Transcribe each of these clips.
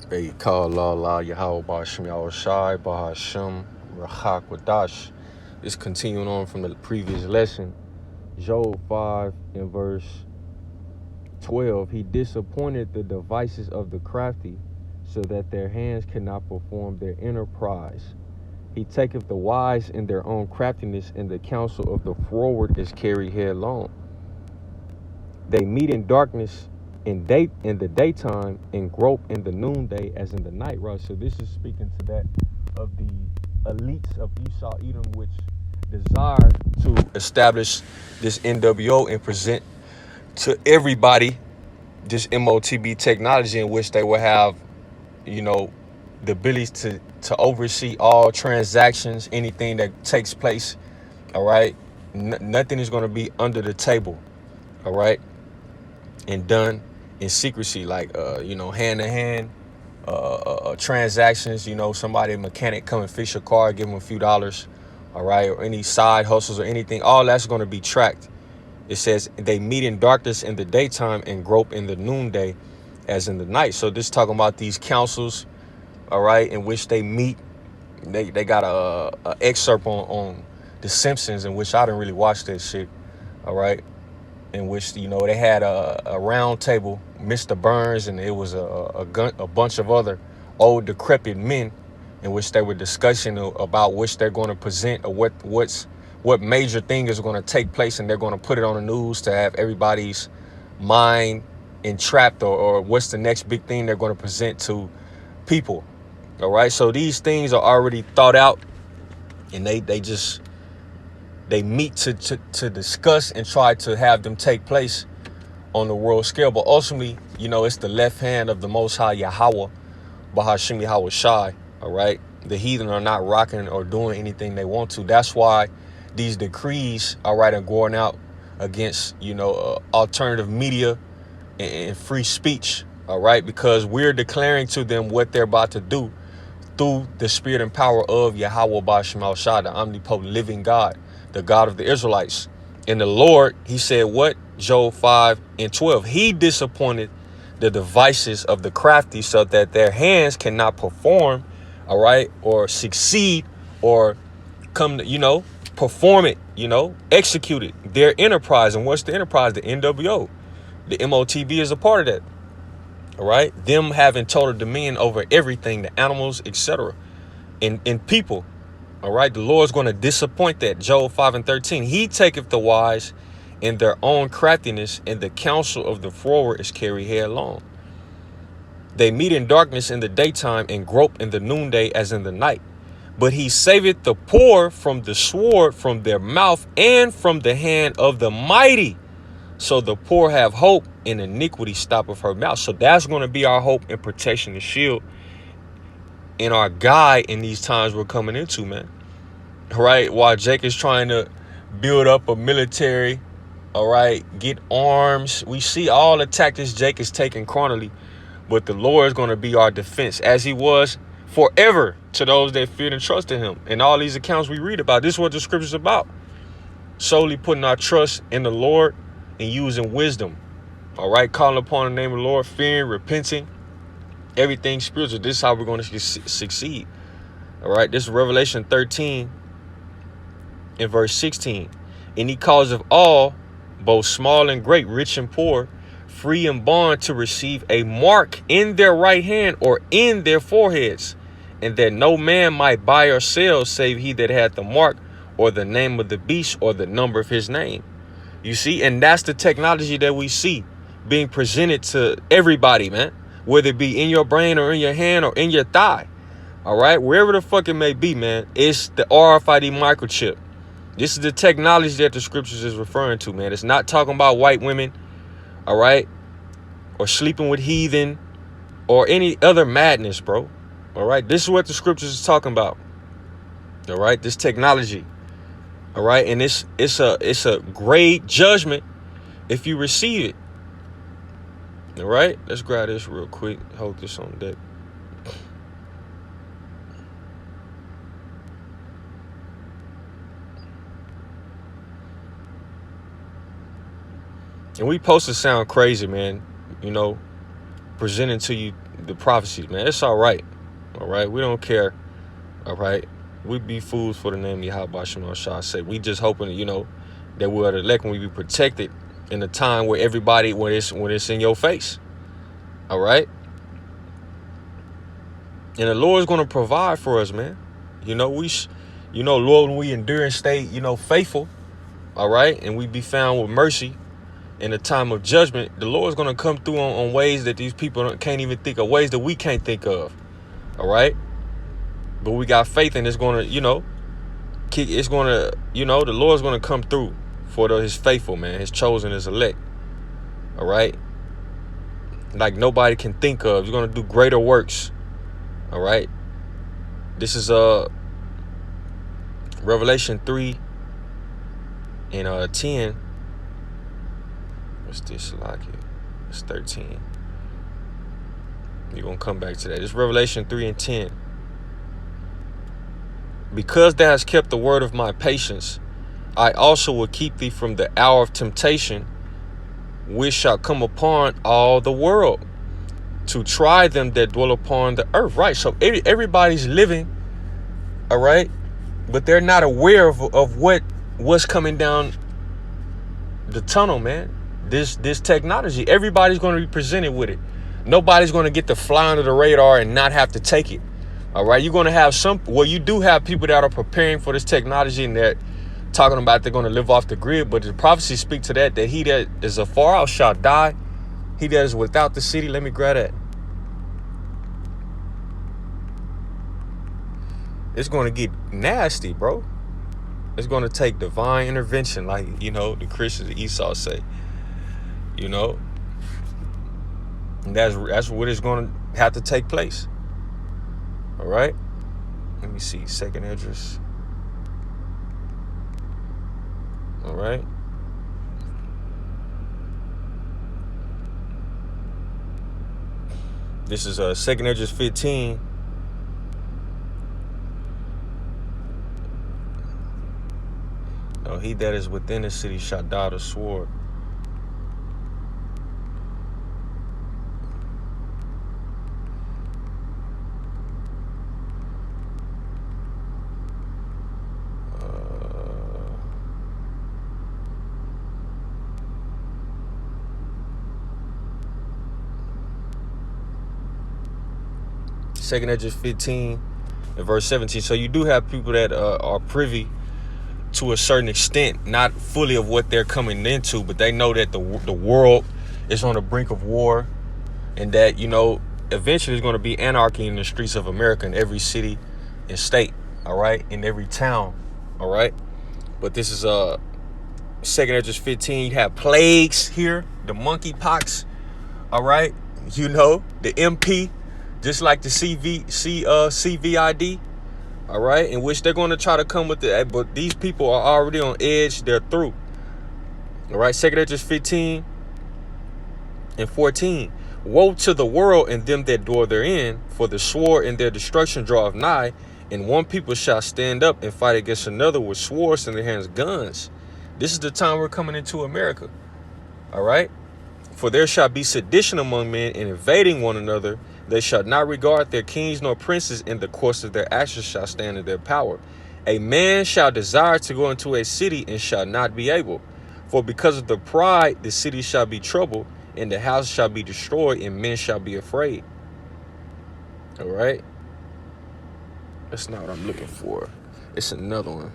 They call la Yahweh Bashim Yahweh Shai Bahashim Rahak Wadash. It's continuing on from the previous lesson. Job 5 and verse 12. He disappointed the devices of the crafty, so that their hands cannot perform their enterprise. He taketh the wise in their own craftiness, and the counsel of the froward is carried headlong. They meet in darkness in the daytime and grope in the noonday as in the night. Right. So this is speaking to that of the elites of Esau Edom, which desire to establish this NWO and present to everybody this MOTB technology, in which they will have, the ability to oversee all transactions, anything that takes place. All right. Nothing is going to be under the table. All right. And done in secrecy, like hand to hand transactions. Somebody, a mechanic, come and fix your car, give them a few dollars, all right, or any side hustles or anything. All that's going to be tracked. It says they meet in darkness in the daytime and grope in the noonday as in the night. So this talking about these councils, all right, in which they meet. They got a excerpt on The Simpsons, in which I didn't really watch that shit, all right, in which they had a round table, Mr. Burns, and it was a bunch of other old decrepit men, in which they were discussing about which they're going to present, or what major thing is going to take place, and they're going to put it on the news to have everybody's mind entrapped, or what's the next big thing they're going to present to people. All right, so these things are already thought out, and they meet to discuss and try to have them take place on the world scale. But ultimately, it's the left hand of the Most High Yahweh, Bahashim Yahweh Shai. All right, the heathen are not rocking or doing anything they want to. That's why these decrees, all right, are going out against alternative media and free speech. All right, because we're declaring to them what they're about to do through the spirit and power of Yahweh Bashim Al Shai, the omnipotent living God, the God of the Israelites. And the Lord, he said what? Job 5 and 12. He disappointed the devices of the crafty, so that their hands cannot perform, all right, or succeed, or come to, perform it, execute it, their enterprise. And what's the enterprise? The NWO. The MOTB is a part of that. All right, them having total dominion over everything, the animals, etc., and people. All right, the Lord's going to disappoint that. Job 5 and 13. He taketh the wise in their own craftiness, and the counsel of the froward is carried headlong. They meet in darkness in the daytime and grope in the noonday as in the night. But he saveth the poor from the sword, from their mouth, and from the hand of the mighty. So the poor have hope, and iniquity stoppeth her mouth. So that's going to be our hope and protection and shield, and our guide in these times we're coming into, man. All right, while Jake is trying to build up a military, all right, get arms. We see all the tactics Jake is taking chronically, but the Lord is going to be our defense, as he was forever to those that feared and trusted him. And all these accounts we read about, this is what the scripture's about. Solely putting our trust in the Lord and using wisdom. All right, calling upon the name of the Lord, fearing, repenting, everything spiritual. This is how we're going to succeed. All right, this is Revelation 13 in verse 16. And he causeth all, both small and great, rich and poor, free and bond, to receive a mark in their right hand or in their foreheads, and that no man might buy or sell save he that had the mark, or the name of the beast, or the number of his name. You see, and that's the technology that we see being presented to everybody, man, whether it be in your brain or in your hand or in your thigh. All right, wherever the fuck it may be, man, it's the RFID microchip. This is the technology that the scriptures is referring to, man. It's not talking about white women, all right, or sleeping with heathen or any other madness, bro. All right, this is what the scriptures is talking about. All right, this technology. All right, and it's a great judgment if you receive it. All right, let's grab this real quick. Hold this on deck. And we supposed to sound crazy, man, presenting to you the prophecies, man. It's all right. All right. We don't care. All right. We be fools for the name of Yahweh Shema Shah say. We just hoping, that we are the elect when we be protected in a time where everybody, when it's in your face. All right. And the Lord's going to provide for us, man. Lord, when we endure and stay, faithful. All right. And we be found with mercy in the time of judgment. The Lord's going to come through on ways that these people can't even think of, ways that we can't think of. All right. But we got faith, and it's going to, it's going to, the Lord's going to come through for his faithful, man, his chosen, his elect. All right. Like nobody can think of. He's going to do greater works. All right. This is Revelation 3 and 10. What's this like it? It's 13. You're going to come back to that. It's Revelation 3 and 10. Because thou hast kept the word of my patience, I also will keep thee from the hour of temptation, which shall come upon all the world, to try them that dwell upon the earth. Right. So everybody's living, all right, but they're not aware of what's coming down the tunnel, man. This technology, everybody's going to be presented with it. Nobody's going to get to fly under the radar and not have to take it. All right. You're going to have you do have people that are preparing for this technology and they're talking about they're going to live off the grid. But the prophecies speak to that he that is afar out shall die. He that is without the city. Let me grab that. It's going to get nasty, bro. It's going to take divine intervention, like, the Christians, the Esau say. And that's what is going to have to take place. All right. Let me see. Second Esdras. All right. This is Second Esdras 15. No, he that is within the city shall die the sword. Second Esdras 15 and verse 17. So you do have people that are privy to a certain extent, not fully of what they're coming into, but they know that the world is on the brink of war, and that eventually there's going to be anarchy in the streets of America, in every city and state. All right, in every town. All right, but this is Second Esdras 15. You have plagues here, the monkeypox. All right, the MP. Just like the CVID, all right, in which they're going to try to come with it. But these people are already on edge. They're through. All right, 2 Esdras 15 and 14. Woe to the world and them that dwell therein, for the sword and their destruction draweth nigh, and one people shall stand up and fight against another with swords in their hands, guns. This is the time we're coming into America. All right. For there shall be sedition among men, and invading one another. They shall not regard their kings nor princes, in the course of their actions shall stand in their power. A man shall desire to go into a city and shall not be able. For because of the pride, the city shall be troubled, and the house shall be destroyed, and men shall be afraid. All right. That's not what I'm looking for. It's another one.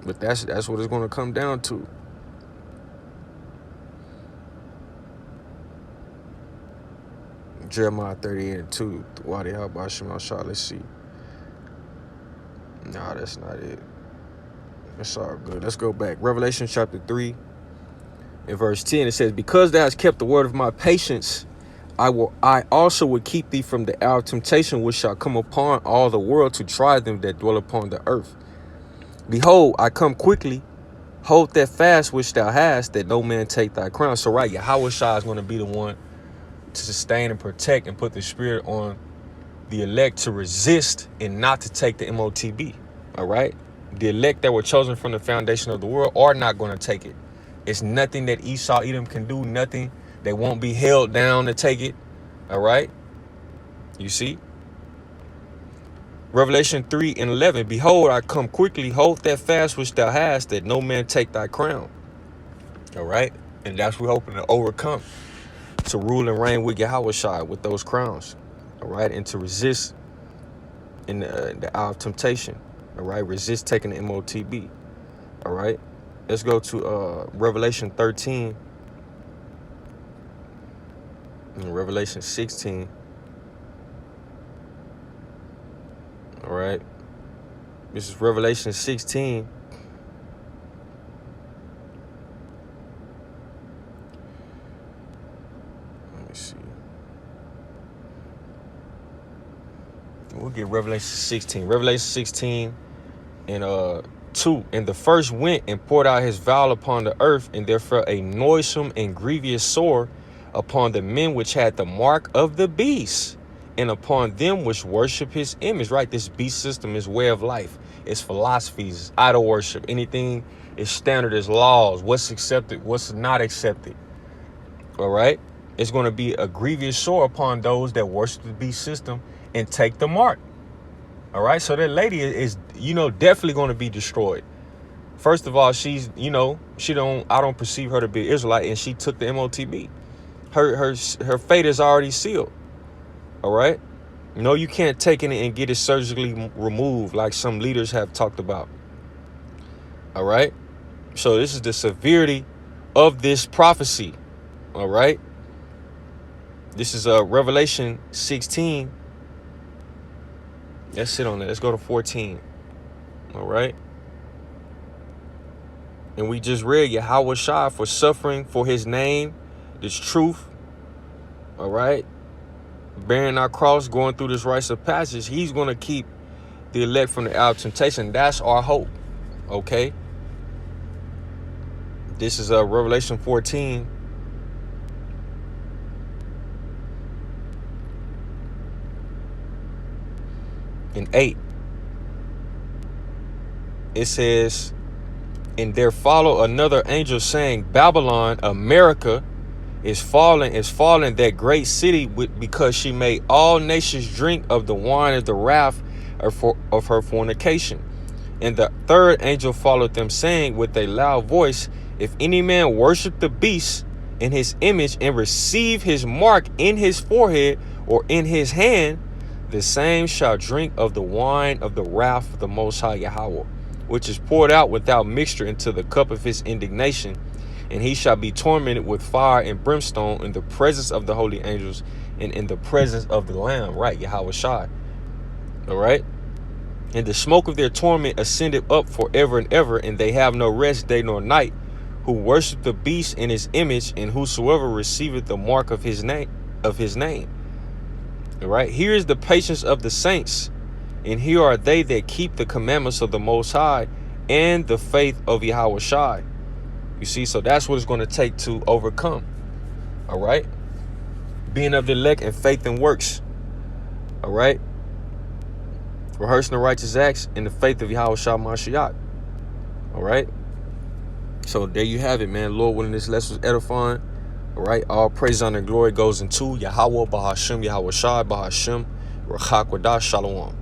But that's what it's going to come down to. Jeremiah 38 and 2. Let's see. Nah, that's not it. That's all good. Let's go back. Revelation chapter 3 and verse 10. It says, because thou hast kept the word of my patience, I also will keep thee from the hour of temptation, which shall come upon all the world, to try them that dwell upon the earth. Behold, I come quickly. Hold that fast which thou hast, that no man take thy crown. So right, Yahweh Shai is going to be the one to sustain and protect and put the spirit on the elect to resist and not to take the MOTB. All right. The elect that were chosen from the foundation of the world are not going to take it. It's nothing that Esau, Edom can do. Nothing. They won't be held down to take it. All right. You see? Revelation 3:11. Behold, I come quickly. Hold that fast which thou hast, that no man take thy crown. All right? And that's what we're hoping to overcome. To rule and reign with Yahweh with those crowns. All right? And to resist in the hour of temptation. All right? Resist taking the MOTB. All right? Let's go to Revelation 13 and Revelation 16. All right? This is Revelation 16. Let me see. We'll get Revelation 16. Revelation 16 and 2. And the first went and poured out his vial upon the earth, and there fell a noisome and grievous sore upon the men which had the mark of the beast, and upon them which worship his image. Right? This beast system is way of life. It's philosophies, it's idol worship. Anything is standard, is laws. What's accepted, what's not accepted. All right? It's going to be a grievous sore upon those that worship the beast system and take the mark. All right? So that lady is, definitely going to be destroyed. First of all, she's, I don't perceive her to be an Israelite, and she took the MOTB. Her fate is already sealed. All right? No, you can't take it and get it surgically removed like some leaders have talked about. All right? So this is the severity of this prophecy. All right? This is Revelation 16. Let's sit on that. Let's go to 14. All right? And we just read Yahweh Shai for suffering for his name, this truth. All right? Bearing our cross, going through this rites of passage, he's going to keep the elect from the hour of temptation. That's our hope. Okay? This is Revelation 14. And 8. It says, and there followed another angel saying, Babylon, America, is fallen, that great city, because she made all nations drink of the wine of the wrath of her fornication. And the third angel followed them, saying with a loud voice, if any man worship the beast in his image and receive his mark in his forehead or in his hand, the same shall drink of the wine of the wrath of the Most High Yahweh, which is poured out without mixture into the cup of his indignation. And he shall be tormented with fire and brimstone in the presence of the holy angels and in the presence of the Lamb. Right, Yahweh Shai. All right. And the smoke of their torment ascended up forever and ever, and they have no rest day nor night, who worship the beast in his image, and whosoever receiveth the mark of his name. All right. Here is the patience of the saints, and here are they that keep the commandments of the Most High and the faith of Yahweh Shai. You see, so that's what it's going to take to overcome. All right. Being of the elect and faith and works. All right. Rehearsing the righteous acts in the faith of Yahweh Shai Mashiach. All right. So there you have it, man. Lord willing, this lesson was edifying. All right. All praise, honor, and glory goes into Yahweh Bahashem, Yahweh Shai Bahashem, Rachak Wadah, Shalom.